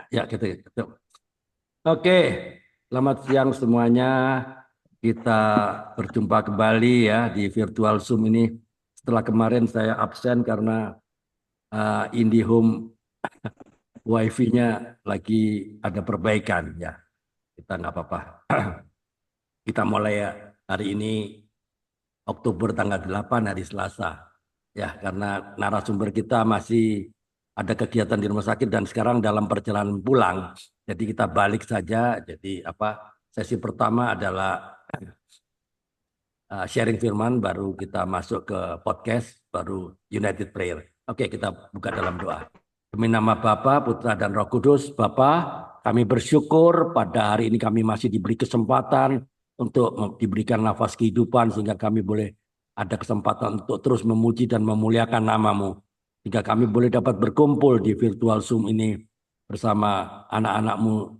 Ya, gitu. Oke, selamat siang semuanya. Kita berjumpa kembali ya di virtual Zoom ini. Setelah kemarin saya absen karena IndiHome WiFi-nya lagi ada perbaikan ya. Kita nggak apa-apa. Kita mulai ya hari ini Oktober tanggal 8 hari Selasa. Ya, karena narasumber kita masih ada kegiatan di rumah sakit dan sekarang dalam perjalanan pulang. Jadi kita balik saja. Jadi sesi pertama adalah sharing firman, baru kita masuk ke podcast, baru United Prayer. Oke, kita buka dalam doa. Demi nama Bapa, Putra, dan Roh Kudus, Bapa, kami bersyukur pada hari ini kami masih diberi kesempatan untuk diberikan nafas kehidupan sehingga kami boleh ada kesempatan untuk terus memuji dan memuliakan namamu. Sehingga kami boleh dapat berkumpul di virtual Zoom ini bersama anak-anakmu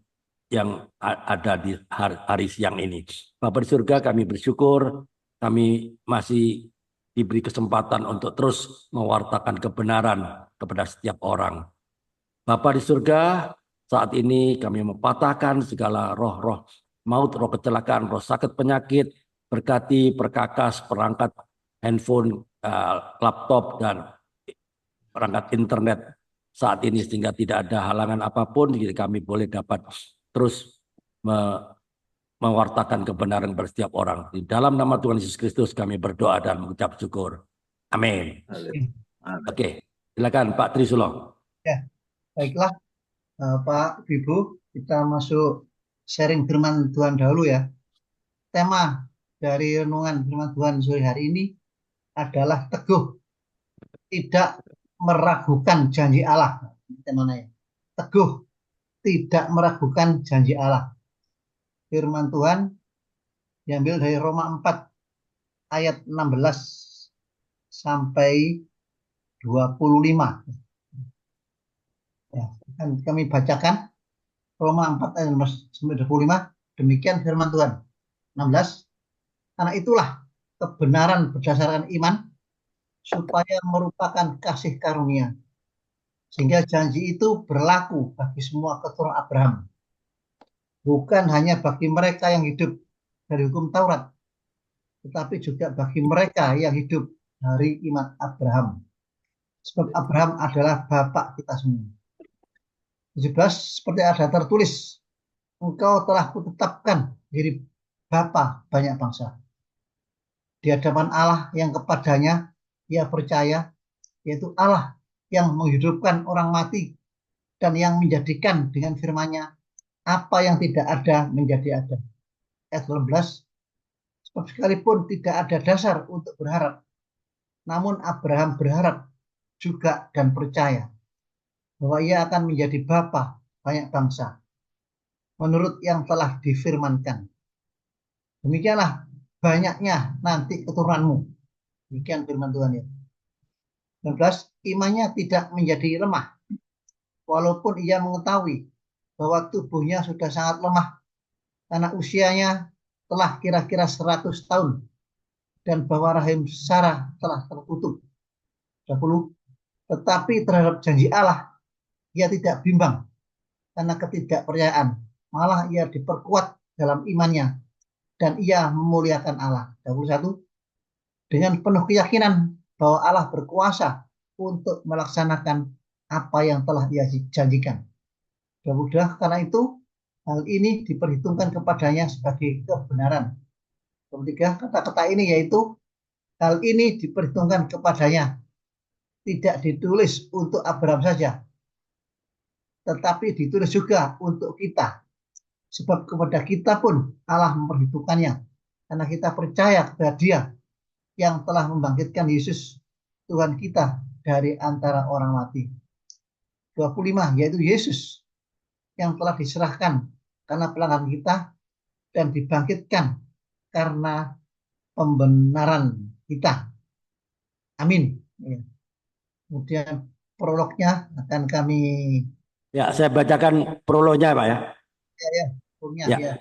yang ada di hari siang ini. Bapa di surga, kami bersyukur kami masih diberi kesempatan untuk terus mewartakan kebenaran kepada setiap orang. Bapa di surga, saat ini kami mempatahkan segala roh-roh maut, roh kecelakaan, roh sakit penyakit, berkati perkakas, perangkat handphone, laptop, dan perangkat internet saat ini sehingga tidak ada halangan apapun, jadi kami boleh dapat terus mewartakan kebenaran kepada setiap orang. Di dalam nama Tuhan Yesus Kristus kami berdoa dan mengucap syukur. Amin. Oke, silakan Pak Trisulo. Ya, baiklah Pak Ibu, kita masuk sharing firman Tuhan dahulu ya. Tema dari renungan firman Tuhan sore hari ini adalah teguh, tidak meragukan janji Allah. Temanya ya. Teguh, tidak meragukan janji Allah. Firman Tuhan diambil dari Roma 4 ayat 16 sampai 25. Ya, akan kami bacakan Roma 4 ayat 16 sampai 25. Demikian firman Tuhan. 16. Karena itulah kebenaran berdasarkan iman supaya merupakan kasih karunia. Sehingga janji itu berlaku bagi semua keturunan Abraham. Bukan hanya bagi mereka yang hidup dari hukum Taurat, tetapi juga bagi mereka yang hidup dari iman Abraham. Sebab Abraham adalah bapak kita semua. 17, seperti ada tertulis, engkau telah kutetapkan diri bapa banyak bangsa di hadapan Allah yang kepadanya ia percaya, yaitu Allah yang menghidupkan orang mati dan yang menjadikan dengan firman-Nya apa yang tidak ada menjadi ada. Ayat 18, sebab sekalipun tidak ada dasar untuk berharap, namun Abraham berharap juga dan percaya bahwa ia akan menjadi bapa banyak bangsa menurut yang telah difirmankan. Demikianlah banyaknya nanti keturunanmu. Demikian firman Tuhan ya. 19, imannya tidak menjadi lemah walaupun ia mengetahui bahwa tubuhnya sudah sangat lemah karena usianya telah kira-kira 100 tahun dan bahwa rahim Sarah telah tertutup. 20, tetapi terhadap janji Allah ia tidak bimbang karena ketidakpercayaan, malah ia diperkuat dalam imannya dan ia memuliakan Allah. 21, dengan penuh keyakinan bahwa Allah berkuasa untuk melaksanakan apa yang telah ia janjikan. 22, karena itu hal ini diperhitungkan kepadanya sebagai kebenaran. 23, kata-kata ini yaitu hal ini diperhitungkan kepadanya tidak ditulis untuk Abraham saja, tetapi ditulis juga untuk kita. Sebab kepada kita pun Allah memperhitungkannya, karena kita percaya kepada Dia yang telah membangkitkan Yesus Tuhan kita dari antara orang mati. 25, yaitu Yesus yang telah diserahkan karena pelanggaran kita dan dibangkitkan karena pembenaran kita. Amin. Kemudian prolognya akan kami Ya, saya bacakan prolognya, Pak ya. ya, punya Ya, ya.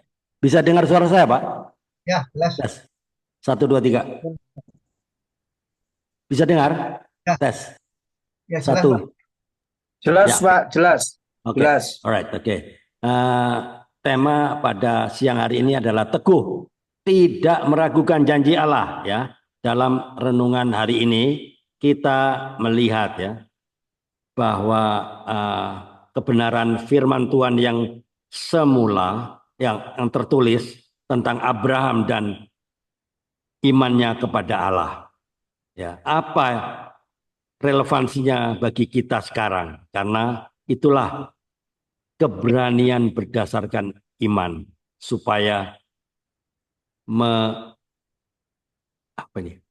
bisa dengar suara saya, Pak? Ya, jelas. Tes. Satu, dua, tiga. Bisa dengar? Ya, Tes. ya jelas, Pak. Satu. Jelas, Ya, Pak, jelas. Oke, Jelas. alright, oke. Tema pada siang hari ini adalah teguh, tidak meragukan janji Allah ya. Dalam renungan hari ini kita melihat ya bahwa kebenaran firman Tuhan yang semula yang tertulis tentang Abraham dan imannya kepada Allah. Ya, apa relevansinya bagi kita sekarang? Karena itulah keberanian berdasarkan iman supaya me, apa ini,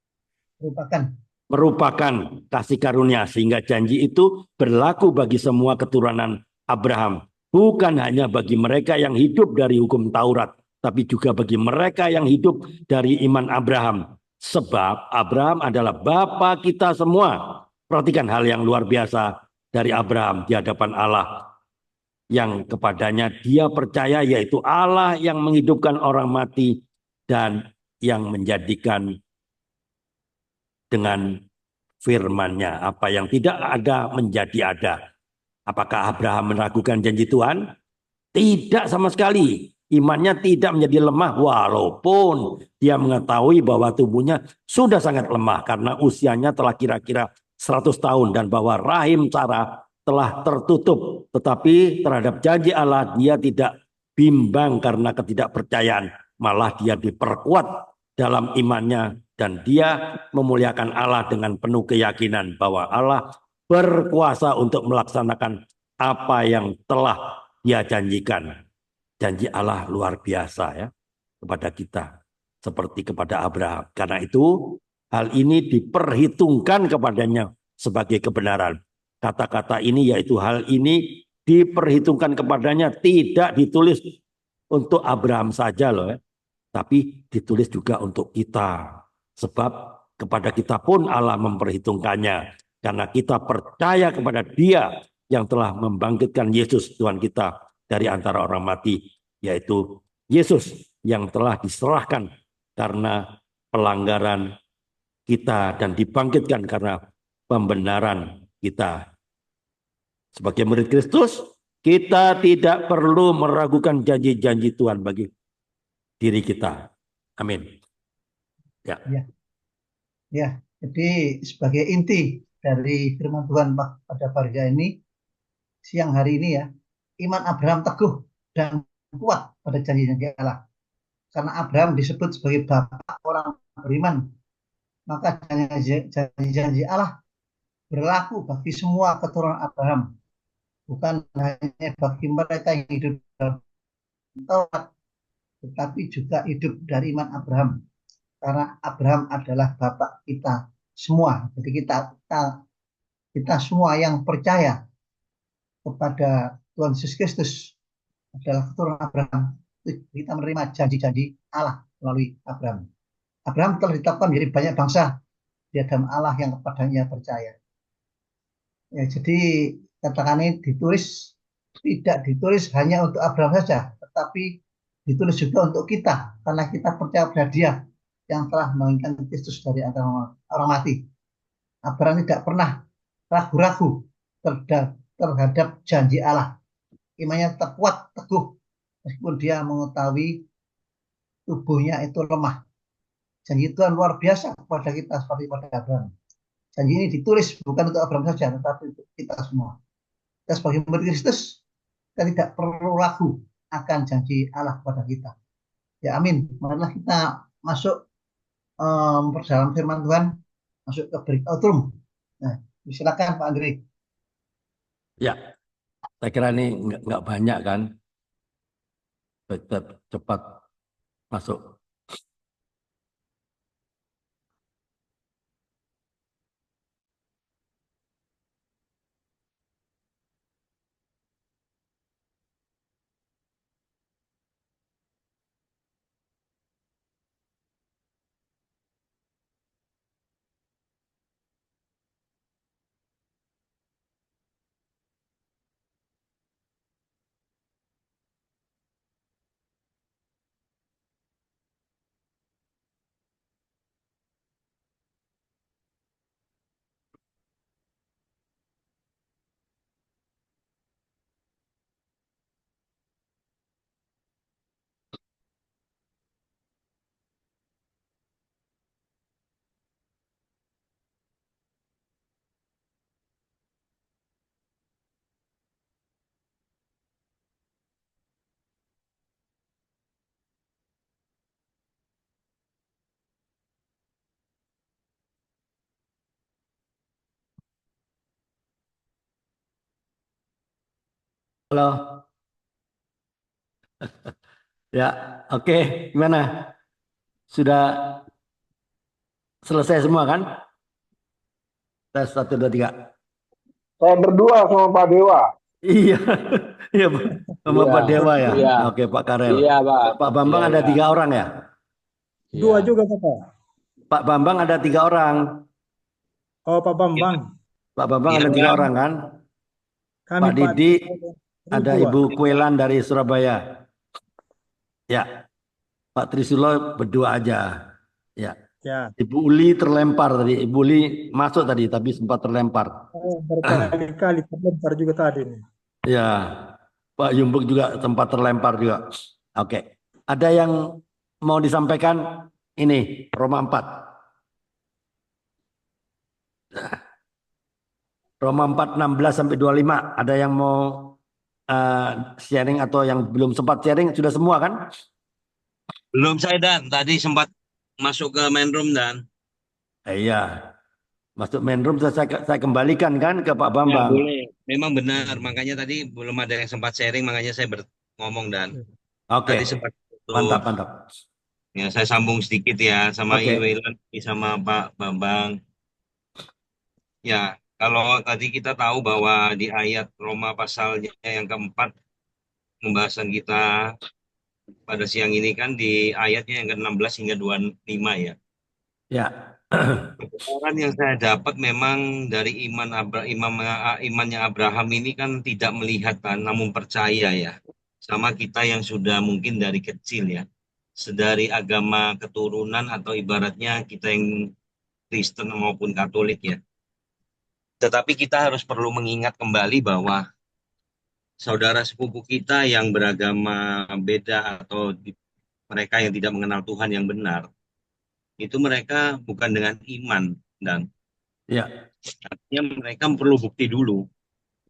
Merupakan merupakan kasih karunia sehingga janji itu berlaku bagi semua keturunan Abraham, bukan hanya bagi mereka yang hidup dari hukum Taurat, tapi juga bagi mereka yang hidup dari iman Abraham. Sebab Abraham adalah bapa kita semua. Perhatikan hal yang luar biasa dari Abraham di hadapan Allah yang kepadanya dia percaya, yaitu Allah yang menghidupkan orang mati dan yang menjadikan dengan firman-Nya apa yang tidak ada menjadi ada. Apakah Abraham meragukan janji Tuhan? Tidak sama sekali. Imannya tidak menjadi lemah walaupun dia mengetahui bahwa tubuhnya sudah sangat lemah karena usianya telah kira-kira 100 tahun dan bahwa rahim Sarah telah tertutup. Tetapi terhadap janji Allah dia tidak bimbang karena ketidakpercayaan. Malah dia diperkuat dalam imannya dan dia memuliakan Allah dengan penuh keyakinan bahwa Allah berkuasa untuk melaksanakan apa yang telah dia janjikan. Janji Allah luar biasa ya kepada kita seperti kepada Abraham. Karena itu hal ini diperhitungkan kepadanya sebagai kebenaran. Kata-kata ini yaitu hal ini diperhitungkan kepadanya tidak ditulis untuk Abraham saja loh ya, tapi ditulis juga untuk kita. Sebab kepada kita pun Allah memperhitungkannya karena kita percaya kepada Dia yang telah membangkitkan Yesus Tuhan kita dari antara orang mati, yaitu Yesus yang telah diserahkan karena pelanggaran kita dan dibangkitkan karena pembenaran kita. Sebagai murid Kristus, kita tidak perlu meragukan janji-janji Tuhan bagi diri kita. Amin. Ya. ya, ya. Jadi sebagai inti dari firman Tuhan pada pagi ini, siang hari ini ya, iman Abraham teguh dan kuat pada janji-janji Allah. Karena Abraham disebut sebagai bapak orang beriman, maka janji-janji Allah berlaku bagi semua keturunan Abraham, bukan hanya bagi mereka yang hidup dalam Taurat, tetapi juga hidup dari iman Abraham. Karena Abraham adalah bapak kita semua. Jadi kita semua yang percaya kepada Tuhan Yesus Kristus adalah keturunan Abraham. Kita menerima janji-janji Allah melalui Abraham. Abraham telah ditetapkan menjadi banyak bangsa di hadapan Allah yang kepadanya percaya. Ya, jadi katakan ini tidak ditulis hanya untuk Abraham saja, tetapi ditulis juga untuk kita karena kita percaya pada Dia yang telah membangkitkan Kristus dari antara orang mati. Abraham tidak pernah ragu-ragu terhadap janji Allah. Imannya tetap kuat, teguh, meskipun dia mengetahui tubuhnya itu lemah. Janji Tuhan luar biasa kepada kita seperti pada Abraham. Janji ini ditulis bukan untuk Abraham saja, tetapi untuk kita semua. Kita sebagai umat Kristus, kita tidak perlu ragu akan janji Allah kepada kita. Ya amin. Marilah kita masuk dalam firman Tuhan, masuk ke breakout room. Nah, silakan Pak Andri. Ya, saya kira ini nggak banyak kan, cepat masuk. Halo. Ya, oke. Gimana? Sudah selesai semua kan? Tes satu, dua, tiga. Saya berdua sama Pak Dewa. Iya, iya Pak. Sama Iya, Pak Dewa ya. iya, Oke, Pak Karel. iya, Pak. Pak Iya, Bambang ada iya, 3 orang ya? Dua iya. juga Bapak. Pak Bambang ada 3 orang. Oh Pak Iya, Bambang, Pak Bambang iya ada tiga kan? orang kan? kami Pak Pak Didi ada Dua. Ibu Kuelan dari Surabaya. Ya, Pak Trisulo berdua aja. Ya, Ya, Ibu Uli terlempar tadi. Ibu Uli masuk tadi tapi sempat terlempar. berkali-kali terlempar juga tadi nih. Ya, Pak Yumbuk juga sempat terlempar juga. Oke, ada yang mau disampaikan? Ini Roma 4. Roma 4 16 sampai 25. Ada yang mau sharing atau yang belum sempat sharing sudah semua kan? Belum saya Dan, tadi sempat masuk ke main room Dan. Iya, masuk main room saya kembalikan kan ke Pak Ya Bambang. boleh. Memang benar, makanya tadi belum ada yang sempat sharing, makanya saya ngomong Dan. Oke, Tadi sempat mantap, tutup. mantap. Ya saya sambung sedikit ya sama Oke, Iwelan sama Pak Bambang. Ya, kalau tadi kita tahu bahwa di ayat Roma pasalnya yang keempat, pembahasan kita pada siang ini kan di ayatnya yang ke-16 hingga 25 ya. ya, Orang yang saya dapat memang dari imannya Abraham ini kan tidak melihat kan, namun percaya ya. Sama kita yang sudah mungkin dari kecil ya. Sedari agama keturunan atau ibaratnya kita yang Kristen maupun Katolik ya. Tetapi kita harus perlu mengingat kembali bahwa saudara sepupu kita yang beragama beda atau mereka yang tidak mengenal Tuhan yang benar, itu mereka bukan dengan iman dan ya, artinya mereka perlu bukti dulu,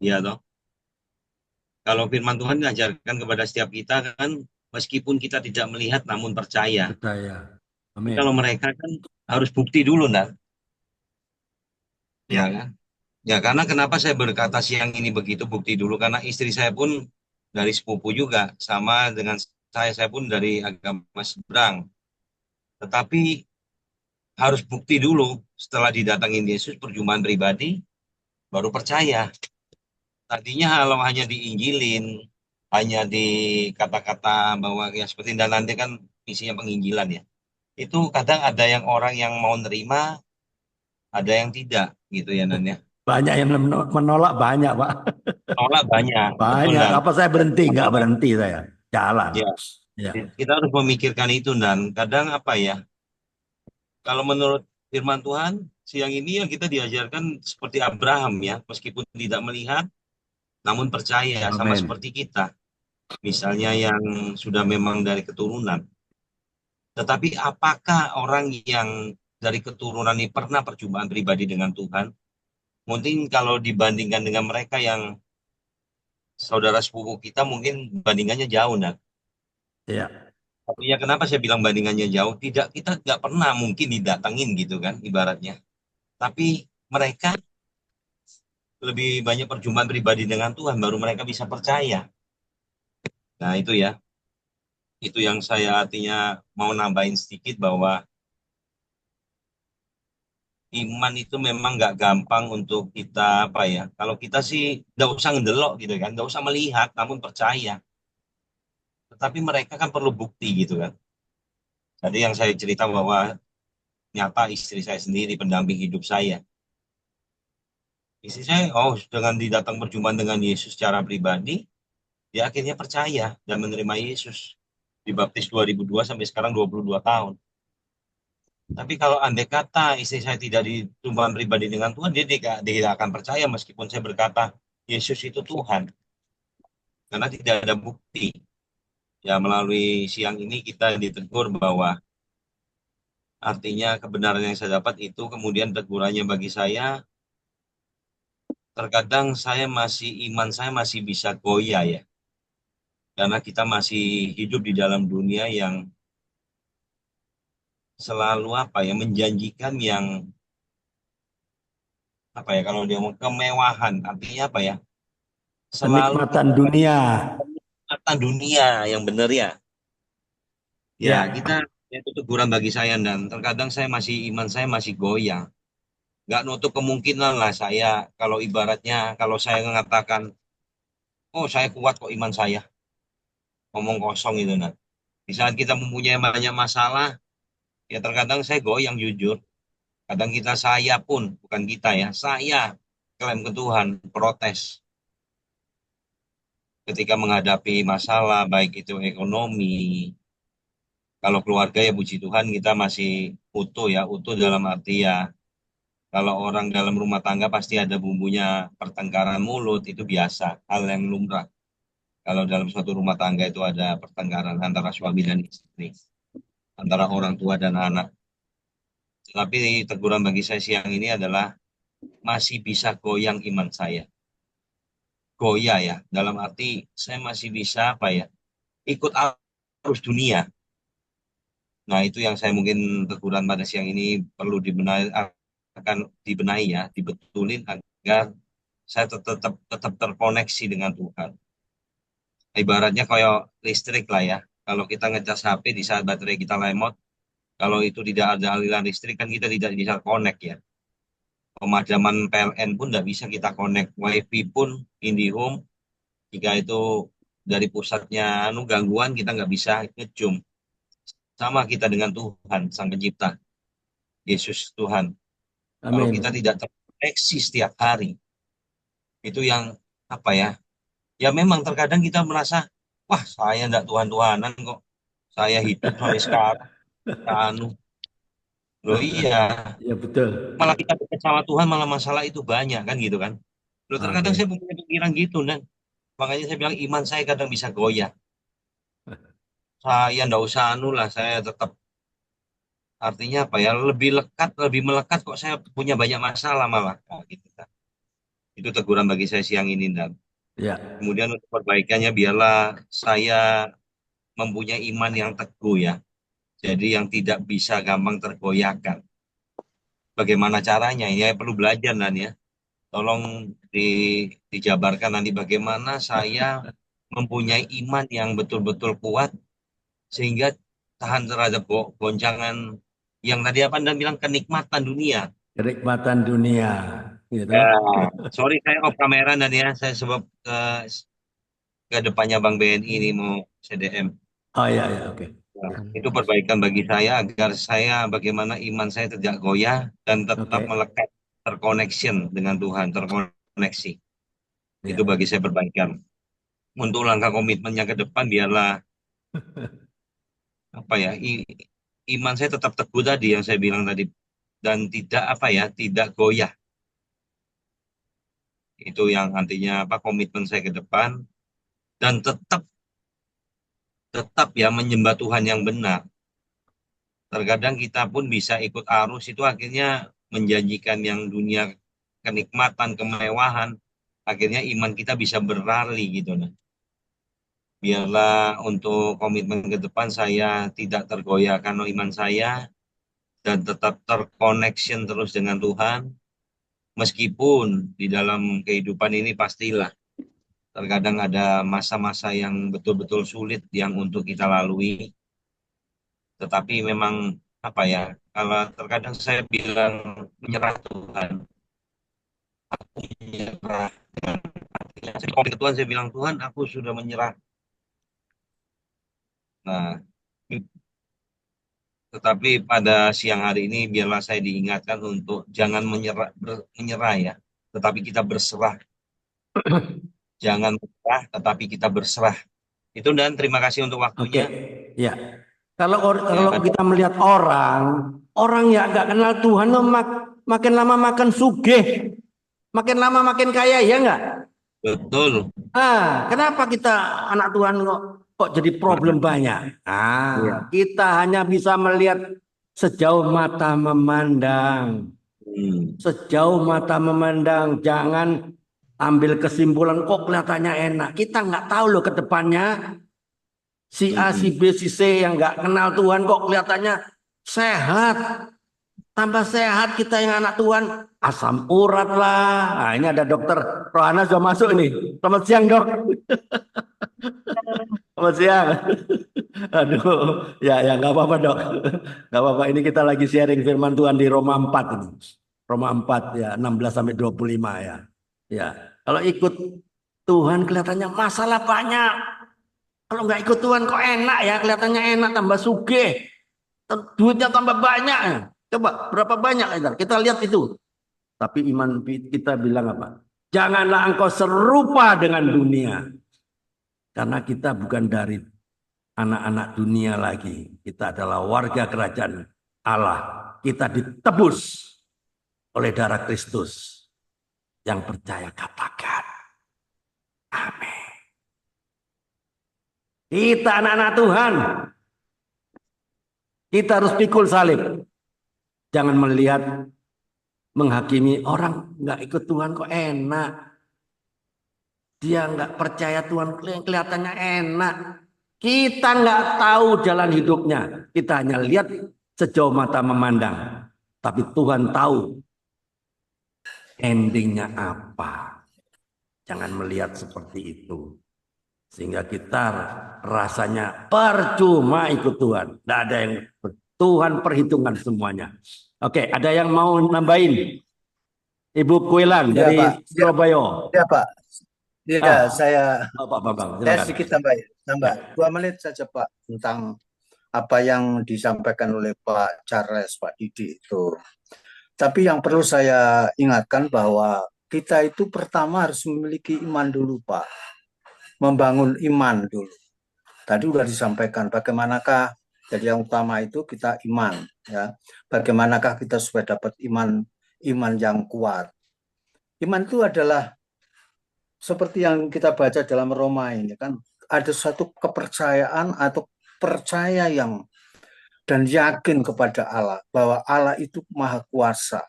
ya toh. Kalau firman Tuhan mengajarkan kepada setiap kita kan, meskipun kita tidak melihat namun percaya. percaya. Tapi Amin. kalau mereka kan harus bukti dulu, dan ya kan. Ya karena kenapa saya berkata siang ini begitu bukti dulu karena istri saya pun dari sepupu juga sama dengan saya pun dari agama seberang. Tetapi harus bukti dulu setelah didatangin Yesus perjumpaan pribadi baru percaya. Tadinya kalau hanya diinjilin, hanya di kata-kata bahwa ya seperti dan nanti kan isinya penginjilan ya. Itu kadang ada yang orang yang mau nerima, ada yang tidak gitu ya Nan ya. Banyak yang menolak banyak Pak. Nolak banyak, betul Banyak. Dan. Apa saya berhenti? Nggak berhenti saya. Jalan. Ya, Ya, kita harus memikirkan itu dan kadang apa ya, kalau menurut firman Tuhan, siang ini ya kita diajarkan seperti Abraham ya, meskipun tidak melihat, namun percaya sama amin. seperti kita. Misalnya yang sudah memang dari keturunan. Tetapi apakah orang yang dari keturunan ini pernah perjumpaan pribadi dengan Tuhan? Mungkin kalau dibandingkan dengan mereka yang saudara sepupu kita, mungkin bandingannya jauh, nah. Ya, Tapi ya kenapa saya bilang bandingannya jauh? Tidak, kita nggak pernah mungkin didatengin gitu kan, ibaratnya. Tapi mereka lebih banyak perjumpaan pribadi dengan Tuhan, baru mereka bisa percaya. Nah itu ya, itu yang saya artinya mau nambahin sedikit bahwa iman itu memang nggak gampang untuk kita apa ya. Kalau kita sih nggak usah ngedelok gitu kan, nggak usah melihat, namun percaya. Tetapi mereka kan perlu bukti gitu kan. Jadi yang saya cerita bahwa nyata istri saya sendiri pendamping hidup saya. Istri saya, oh dengan didatang perjumpaan dengan Yesus secara pribadi, dia akhirnya percaya dan menerima Yesus. Dibaptis 2002 sampai sekarang 22 tahun. Tapi kalau andai kata istri saya tidak ditumpahkan pribadi dengan Tuhan, dia tidak akan percaya meskipun saya berkata Yesus itu Tuhan. Karena tidak ada bukti. Ya melalui siang ini kita ditegur bahwa artinya kebenaran yang saya dapat itu kemudian tegurannya bagi saya, terkadang iman saya masih bisa goyah ya. Karena kita masih hidup di dalam dunia yang selalu apa ya, menjanjikan yang apa ya, kalau dia mau kemewahan, artinya apa ya? selalu Kenikmatan dunia. kenikmatan dunia yang benar ya. Ya, Ya, itu teguran bagi saya dan terkadang iman saya masih goyang. Nggak nutup kemungkinan lah saya kalau ibaratnya kalau saya mengatakan, oh saya kuat kok iman saya, ngomong kosong itu nah. Di saat kita mempunyai banyak masalah, ya terkadang saya goyang jujur. Kadang saya pun, bukan kita ya, saya klaim ke Tuhan, protes ketika menghadapi masalah, baik itu ekonomi. Kalau keluarga ya puji Tuhan kita masih utuh ya, utuh dalam arti ya, kalau orang dalam rumah tangga pasti ada bumbunya pertengkaran mulut, itu biasa, hal yang lumrah. Kalau dalam suatu rumah tangga itu ada pertengkaran antara suami dan istri, antara orang tua dan anak. Tapi teguran bagi saya siang ini adalah masih bisa goyang iman saya. Goyah ya, dalam arti saya masih bisa apa ya, ikut arus dunia. Nah itu yang saya mungkin teguran pada siang ini perlu dibenahi, akan dibenahi ya, dibetulin agar saya tetap terkoneksi dengan Tuhan. Ibaratnya kayak listrik lah ya. Kalau kita ngecas HP di saat baterai kita lemot, kalau itu tidak ada aliran listrik kan kita tidak bisa connect ya. Pemadaman PLN pun tidak bisa kita connect. WiFi pun IndiHome, jika itu dari pusatnya gangguan kita nggak bisa ngejum. Sama kita dengan Tuhan, Sang Pencipta, Yesus Tuhan. Kalau kita amin. tidak terkoneksi setiap hari, itu yang apa ya? Ya memang terkadang kita merasa, wah saya enggak Tuhan-Tuhanan kok. Saya hidup sampai sekarang. Anu, loh iya, Ya betul. malah kita dekat sama Tuhan malah masalah itu banyak kan gitu kan. Loh terkadang saya Oke. punya pikiran gitu dan makanya saya bilang iman saya kadang bisa goyah. Saya enggak usah lah, saya tetap artinya apa ya, lebih melekat kok saya punya banyak masalah malah. Nah, gitu kan. Itu teguran bagi saya siang ini dan Ya, kemudian untuk perbaikannya biarlah saya mempunyai iman yang teguh ya. Jadi yang tidak bisa gampang tergoyahkan. Bagaimana caranya? Ya perlu belajar dan ya. Tolong di, dijabarkan nanti bagaimana saya mempunyai iman yang betul-betul kuat sehingga tahan terhadap goncangan yang tadi apa Anda bilang kenikmatan dunia. kenikmatan dunia, gitu. Ya, sorry saya off kamera dan ya, saya sebab ke depannya Bank BNI ini mau CDM. Oh ya, ya, oke. Nah, Ya, itu perbaikan bagi saya agar saya bagaimana iman saya tidak goyah dan tetap oke. melekat terconnection dengan Tuhan, terkoneksi. Itu Ya, bagi saya perbaikan. Untuk langkah komitmennya ke depan biarlah apa ya, iman saya tetap teguh tadi yang saya bilang tadi dan tidak apa ya, tidak goyah. Itu yang nantinya apa komitmen saya ke depan dan tetap tetap ya menyembah Tuhan yang benar. Terkadang kita pun bisa ikut arus itu akhirnya menjanjikan yang dunia kenikmatan, kemewahan, akhirnya iman kita bisa berlari gitu nah. Biarlah untuk komitmen ke depan saya tidak tergoyahkan oleh iman saya dan tetap terconnection terus dengan Tuhan. Meskipun di dalam kehidupan ini pastilah terkadang ada masa-masa yang betul-betul sulit yang untuk kita lalui. Tetapi memang apa ya, kalau terkadang saya bilang menyerah Tuhan, menyerah. Saya komit ke Tuhan, saya bilang Tuhan, aku sudah menyerah. Nah, tetapi pada siang hari ini biarlah saya diingatkan untuk jangan menyerah ya, tetapi kita berserah. Jangan menyerah, tetapi kita berserah. Itu dan terima kasih untuk oke. waktunya. Ya, kalau Ya, kita melihat orang, orang yang nggak kenal Tuhan, tuh makin lama makin sugih, makin lama makin kaya, ya nggak? betul. Kenapa kita anak Tuhan kok jadi problem Nah, banyak? iya. Kita hanya bisa melihat sejauh mata memandang. Hmm. Sejauh mata memandang, jangan ambil kesimpulan kok kelihatannya enak. Kita nggak tahu loh ke depannya si A, si Mm-mm. B, si C yang nggak kenal Tuhan kok kelihatannya sehat. Tambah sehat kita yang anak Tuhan, asam urat lah. Nah, ini ada dokter Rohana sudah masuk ini. Selamat siang, Dok. Selamat siang. Aduh, ya nggak apa-apa, Dok. Nggak apa-apa. Ini kita lagi sharing firman Tuhan di Roma 4 ini. Roma 4 ya, 16 sampai 25 ya. Ya, kalau ikut Tuhan kelihatannya masalah banyak. Kalau nggak ikut Tuhan kok enak ya, kelihatannya enak, tambah sugih, duitnya tambah banyak. Coba berapa banyak kita lihat itu. Tapi iman kita bilang apa? Janganlah engkau serupa dengan dunia. Karena kita bukan dari anak-anak dunia lagi. Kita adalah warga kerajaan Allah. Kita ditebus oleh darah Kristus. Yang percaya katakan amin. Kita anak-anak Tuhan. Kita harus pikul salib. Jangan melihat menghakimi orang nggak ikut Tuhan kok enak. Dia nggak percaya Tuhan kelihatannya enak. Kita nggak tahu jalan hidupnya. Kita hanya lihat sejauh mata memandang. Tapi Tuhan tahu endingnya apa. Jangan melihat seperti itu. Sehingga kita rasanya percuma ikut Tuhan. Tidak ada yang Tuhan perhitungkan semuanya. Oke, ada yang mau nambahin? Ibu Kuilan Ya, dari Pak. Surabaya. Ya, Pak. Ya, saya Pak Bambang, saya silakan. sedikit tambah 2 menit saja, Pak, tentang apa yang disampaikan oleh Pak Charles, Pak Didi itu. Tapi yang perlu saya ingatkan bahwa kita itu pertama harus memiliki iman dulu, Pak. Membangun iman dulu. Tadi sudah disampaikan bagaimanakah, jadi yang utama itu kita iman, ya. Bagaimanakah kita supaya dapat iman yang kuat. Iman itu adalah seperti yang kita baca dalam Roma ini kan, ada suatu kepercayaan atau percaya yang dan yakin kepada Allah bahwa Allah itu maha kuasa.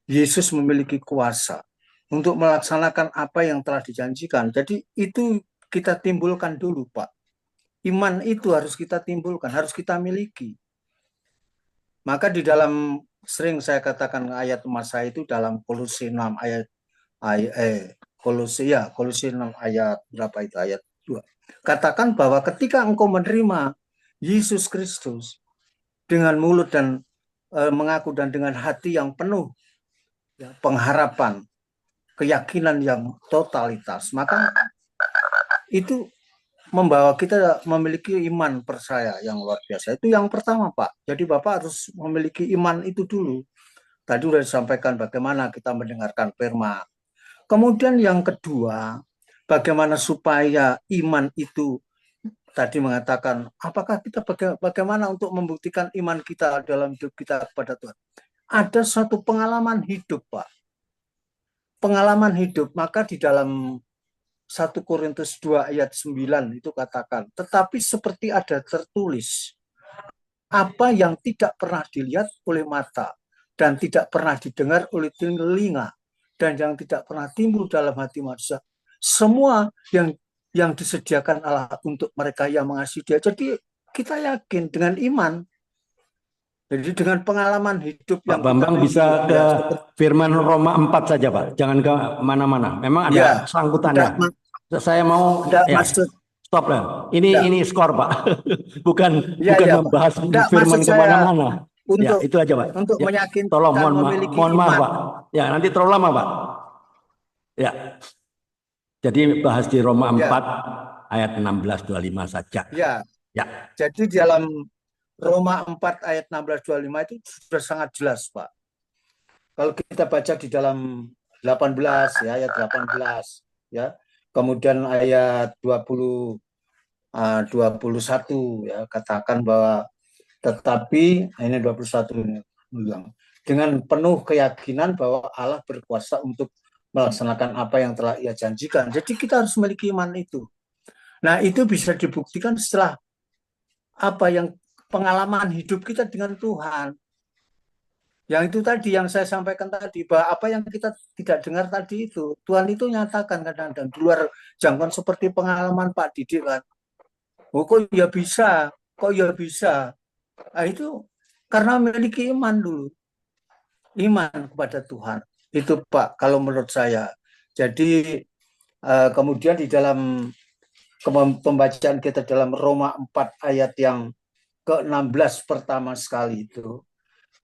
Yesus memiliki kuasa untuk melaksanakan apa yang telah dijanjikan. Jadi itu kita timbulkan dulu, Pak. Iman itu harus kita timbulkan, harus kita miliki. Maka di dalam, sering saya katakan ayat masa itu dalam Kolose 6 Kolose 6 ayat berapa itu, ayat 2. Katakan bahwa ketika engkau menerima Yesus Kristus dengan mulut dan mengaku dan dengan hati yang penuh ya, pengharapan, keyakinan yang totalitas, maka itu membawa kita memiliki iman percaya yang luar biasa. Itu yang pertama, Pak. Jadi Bapak harus memiliki iman itu dulu. Tadi sudah disampaikan bagaimana kita mendengarkan firman. Kemudian yang kedua, bagaimana supaya iman itu tadi mengatakan, apakah kita bagaimana untuk membuktikan iman kita dalam hidup kita kepada Tuhan. Ada suatu pengalaman hidup, Pak. Pengalaman hidup, maka di dalam 1 Korintus 2 ayat 9 itu katakan, tetapi seperti ada tertulis, apa yang tidak pernah dilihat oleh mata dan tidak pernah didengar oleh telinga dan yang tidak pernah timbul dalam hati manusia, semua yang disediakan Allah untuk mereka yang mengasihi Dia. Jadi kita yakin dengan iman. Jadi dengan pengalaman hidup Pak Bambang bisa ke firman Roma 4 saja, Pak. Jangan ke mana-mana. Memang ada ya, sangkutannya. Saya mau maksud stop lah. Ini skor, Pak. bukan membahas firman kemana-mana. Untuk, itu aja, Pak. Untuk meyakinkan tolong mohon maaf, Pak. Ya, nanti terlalu lama, Pak. Ya. Jadi bahas di Roma 4 ayat 16-25 saja. Ya. Jadi di dalam Roma 4 ayat 16-25 itu sudah sangat jelas, Pak. Kalau kita baca di dalam 18 ya, ayat 18 ya. Kemudian ayat 21 ya, katakan bahwa tetapi ini 21 ini bilang dengan penuh keyakinan bahwa Allah berkuasa untuk melaksanakan apa yang telah Ia janjikan. Jadi kita harus memiliki iman itu. Nah, itu bisa dibuktikan setelah apa yang pengalaman hidup kita dengan Tuhan. Yang itu tadi yang saya sampaikan tadi, bahwa apa yang kita tidak dengar tadi itu, Tuhan itu nyatakan kadang-kadang di luar jangkauan seperti pengalaman Pak Didi kan. Oh, kok ya bisa? Nah, itu karena memiliki iman dulu. Iman kepada Tuhan. Itu Pak, kalau menurut saya. Jadi kemudian di dalam pembacaan kita dalam Roma 4 ayat yang ke-16 pertama sekali itu.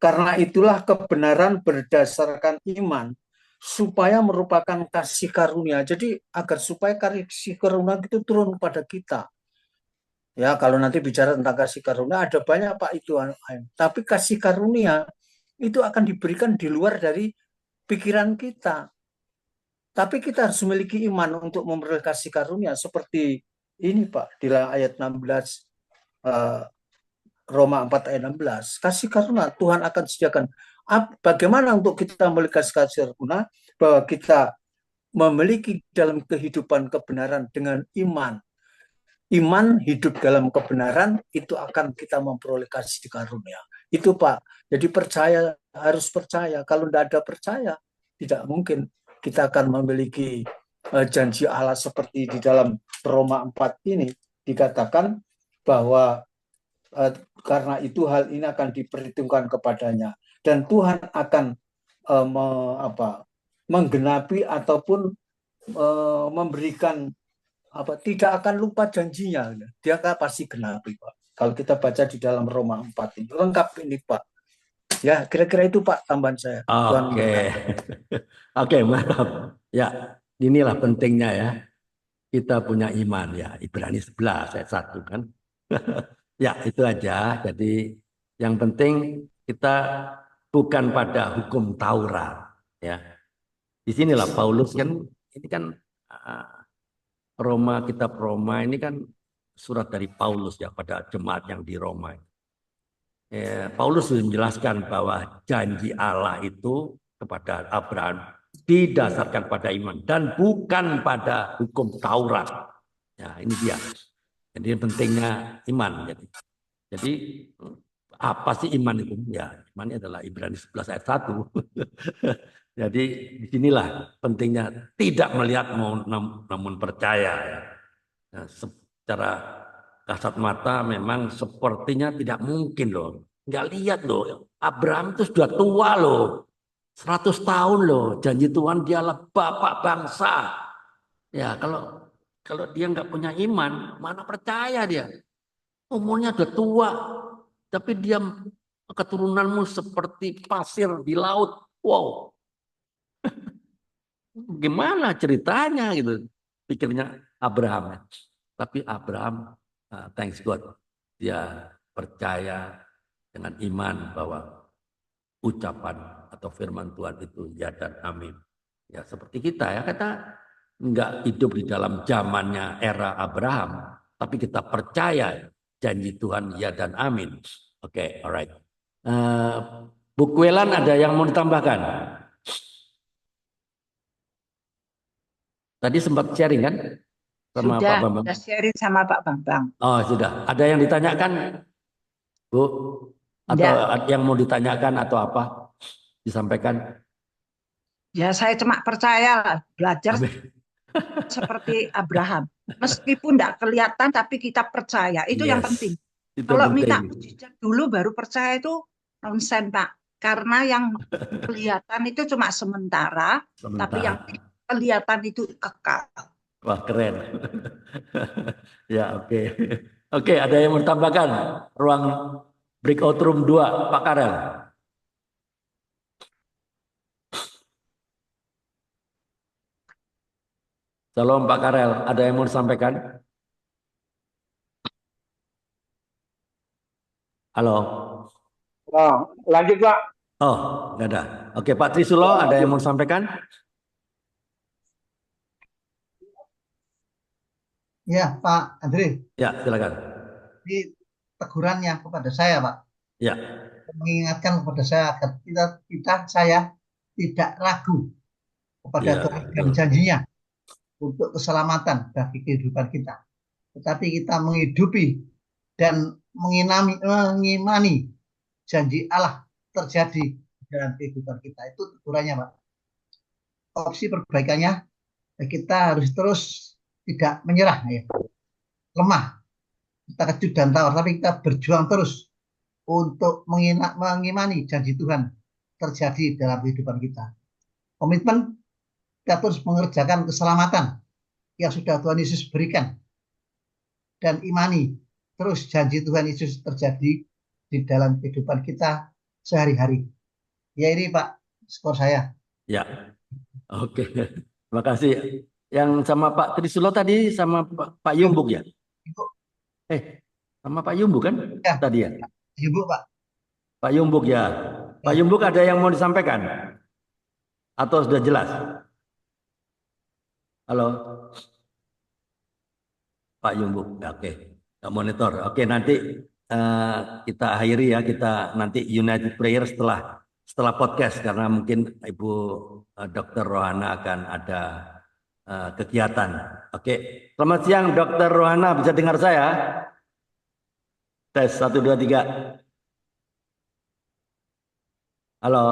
Karena itulah kebenaran berdasarkan iman supaya merupakan kasih karunia. Jadi agar supaya kasih karunia itu turun pada kita. Ya, kalau nanti bicara tentang kasih karunia ada banyak Pak itu. Tapi kasih karunia itu akan diberikan di luar dari pikiran kita. Tapi kita harus memiliki iman untuk memperoleh kasih karunia seperti ini Pak di ayat 16 Roma 4 ayat 16. Kasih karunia Tuhan akan sediakan. Bagaimana untuk kita memiliki kasih karunia? Bahwa kita memiliki dalam kehidupan kebenaran dengan iman. Iman hidup dalam kebenaran itu akan kita memperoleh kasih karunia. Itu Pak. Jadi percaya, harus percaya. Kalau tidak ada percaya, tidak mungkin kita akan memiliki janji Allah seperti di dalam Roma 4 ini dikatakan bahwa karena itu hal ini akan diperhitungkan kepadanya dan Tuhan akan menggenapi ataupun memberikan tidak akan lupa janjinya. Dia akan pasti genapi Pak. Kalau kita baca di dalam Roma 4 ini lengkap ini Pak. Ya, kira-kira itu Pak tambahan saya. Oke, mantap. Ya, inilah pentingnya ya. Kita punya iman ya. Ibrani 11 ayat 1 kan. Ya, itu aja. Jadi yang penting kita bukan pada hukum Taurat ya. Di sinilah Paulus kan ini kan kitab Roma ini kan surat dari Paulus ya pada jemaat yang di Roma. Paulus sudah menjelaskan bahwa janji Allah itu kepada Abraham didasarkan pada iman dan bukan pada hukum Taurat. Ya, ini dia. Jadi pentingnya iman. Jadi apa sih iman itu? Ya, imannya adalah Ibrani 11 ayat 1. Jadi disinilah pentingnya tidak melihat namun percaya. Ya. Nah, secara kasat mata memang sepertinya tidak mungkin loh. Nggak lihat loh. Abraham itu sudah tua loh. 100 tahun loh. Janji Tuhan dialah bapak bangsa. Ya kalau dia nggak punya iman, mana percaya dia. Umurnya udah tua. Tapi dia keturunanmu seperti pasir di laut. Wow. Gimana ceritanya gitu. Pikirnya Abraham. Tapi Abraham, thanks God, dia percaya dengan iman bahwa ucapan atau firman Tuhan itu ya dan amin. Ya seperti kita ya, kita nggak hidup di dalam zamannya era Abraham, tapi kita percaya janji Tuhan ya dan amin. Oke, alright. Bu Kwelan ada yang mau ditambahkan? Tadi sempat sharing kan? Sama Pak Bambang. Sudah sharing sama Pak Bambang. Oh, sudah. Ada yang ditanyakan, Bu? Atau yang mau ditanyakan atau apa? Disampaikan? Ya, saya cuma percaya belajar seperti Abraham. Meskipun tidak kelihatan, tapi kita percaya. Itu yang penting. Kalau minta mujizat dulu baru percaya itu nonsen, Pak. Karena yang kelihatan itu cuma sementara. Tapi yang kelihatan itu kekal. Wah, keren. Ya, oke. Oke, ada yang mau tambahkan? Ruang breakout room 2, Pak Karel. Salam Pak Karel, ada yang mau disampaikan? Halo. Nah, lanjut Pak. Oh, enggak ada. Oke, Pak Trisulo, ada yang mau disampaikan? Ya, Pak Andre. Ya, silakan. Ini tegurannya kepada saya, Pak. Ya. Mengingatkan kepada saya agar saya tidak ragu kepada Tuhan dan janjinya untuk keselamatan bagi kehidupan kita. Tetapi kita menghidupi dan mengimani janji Allah terjadi dalam kehidupan kita. Itu tegurannya, Pak. Opsi perbaikannya, kita harus terus tidak menyerah, ya. Lemah, kita kejut dan tawar, tapi kita berjuang terus untuk mengimani janji Tuhan terjadi dalam kehidupan kita. komitmen kita terus mengerjakan keselamatan yang sudah Tuhan Yesus berikan dan imani terus janji Tuhan Yesus terjadi di dalam kehidupan kita sehari-hari. Ya ini Pak, skor saya. Ya, oke. Terima kasih. Yang sama Pak Trisulo tadi sama Pak Yumbuk ya? Ibu, Sama Pak Yumbuk kan ya, tadi ya? Ibu Pak. Pak Yumbuk ya. Pak Ya. Yumbuk ada yang mau disampaikan? Atau sudah jelas? Halo? Pak Yumbuk, oke. Monitor. Oke, nanti kita akhiri ya. Kita nanti United Prayer setelah podcast karena mungkin Ibu Dr. Rohana akan ada kegiatan. Oke. Selamat siang Dr. Rohana, bisa dengar saya? Tes 1 2 3. Halo.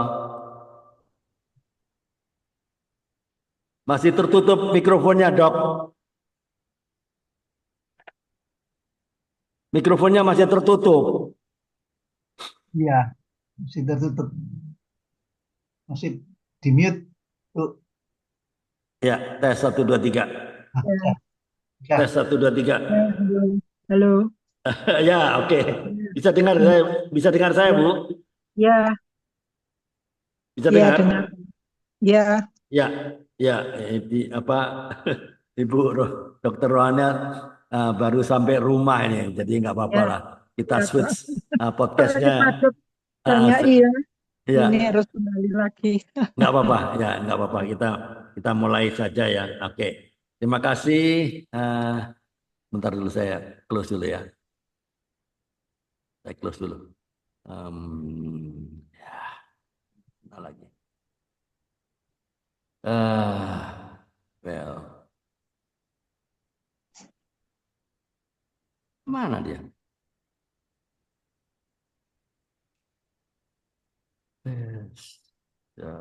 Masih tertutup mikrofonnya, Dok. Mikrofonnya masih tertutup. Iya, masih tertutup. Masih di mute. Tuh. Ya, tes 1 2 3. Ya. Tes 1 2 3. Halo. Ya, oke. Bisa dengar saya, Bu? Ya, Bisa ya dengar? dengar. Ya, Ya, ya. Ibu Dr. Rohana baru sampai rumah ini, jadi nggak apa-apa ya, lah. Kita ya, Pak. switch podcastnya. Padat. Soalnya iya, Ya, ini harus kembali lagi. nggak apa-apa. Ya, nggak apa-apa. Kita mulai saja ya. Oke. Terima kasih. Bentar dulu saya close dulu ya. Saya close dulu. Ya, bentar lagi. Well, mana dia? Ya,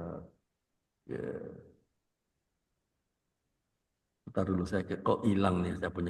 ya. Bentar dulu saya kok hilang nih saya punya.